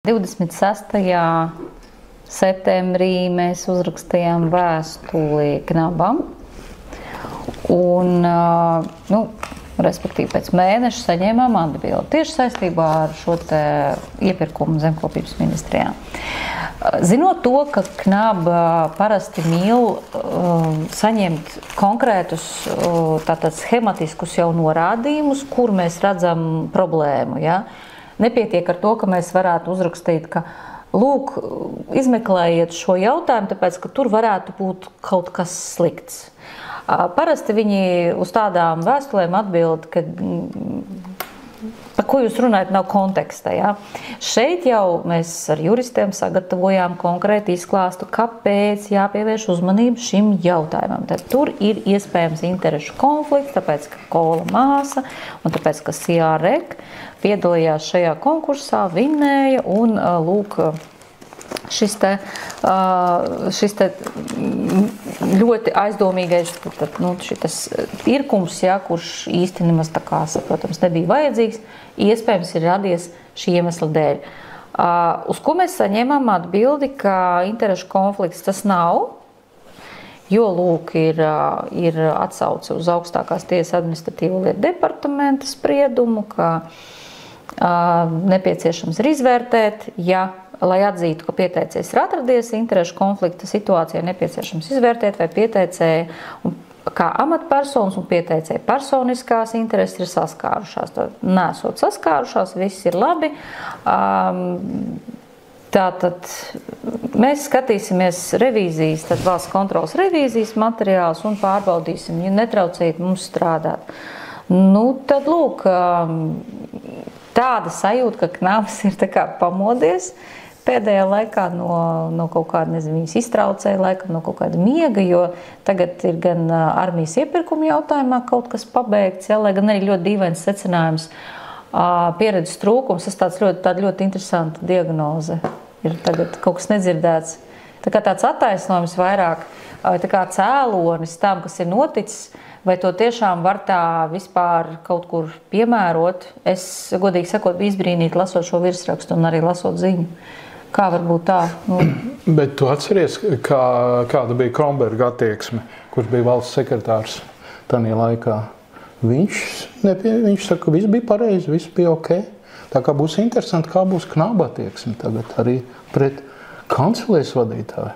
26. septembrī mēs uzrakstījām vēstuli Knabam, un, respektīvi pēc mēneša saņēmām atbildi tieši saistībā ar šo te iepirkumu zemkopības ministrijā. Zinot to, ka Knab parasti mīl saņemt konkrētus, tātad schematiskus jau norādījumus, kur mēs redzam problēmu, ja? Nepietiek ar to, ka mēs varētu uzrakstīt, ka lūk, izmeklējiet šo jautājumu, tāpēc, ka tur varētu būt kaut kas slikts. Parasti viņi uz tādām vēstulēm atbild, ka par ko jūs runājat, nav konteksta. Ja? Šeit jau mēs ar juristiem sagatavojām konkrēti izklāstu, kāpēc jāpievērš uzmanību šim jautājumam. Tad tur ir iespējams interešu konflikts, tāpēc, ka Kola māsa un tāpēc, ka Sijārek piedalījās šajā konkursā, vinnēja un lūk, šis te ļoti aizdomīgais šitas pirkums, ja, kurš īsti nemaz tā kā, protams, nebija vajadzīgs, iespējams ir radies šī iemesla dēļ. Uz ko mēs saņēmām atbildi, ka interešu konflikts tas nav, jo, lūk, ir atsauce uz augstākās tiesas administratīvo lietu departamenta spriedumu, ka nepieciešams ir izvērtēt, lai atzītu, ka pieteicējs ir atradies interešu konflikta situācijā, nepieciešams izvērtēt, vai pieteicēja kā amatpersonas un pieteicēja personiskās intereses ir saskārušās. Tad nesot saskārušās, viss ir labi. Tātad mēs skatīsimies revīzijas, tad valsts kontrolas revīzijas materiālus un pārbaudīsim, ja netraucēt mums strādāt. Tad lūk, tāda sajūta, ka Knabs ir tā kā pamodies pēdējā laikā no kaut kāda, nezinu, viņas iztraucēja laikam no kaut kāda miega, jo tagad ir gan armijas iepirkuma jautājumā kaut kas pabeigts, ja, lai gan arī ļoti dīvains secinājums, pieredzes trūkums, tas tāda ļoti interesanta diagnoze. Ir tagad kaut kas nedzirdēts. Tā kā tāds attaisnojums vairāk, tā kā cēlonis tam, kas ir noticis, vai to tiešām var tā vispār kaut kur piemērot. Es, godīgi sakot, biju izbrīnīta lasot šo virsrakstu un arī lasot ziņu. Kā var būt tā? Bet tu atceries, kāda bija Kronberga attieksme, kurš bija valsts sekretārs tajā laikā? Viņš saka, ka viss bija pareizi, viss bija ok. Tā kā būs interesanti, kā būs Knaba attieksme tagad arī pret kancelēs vadītāju.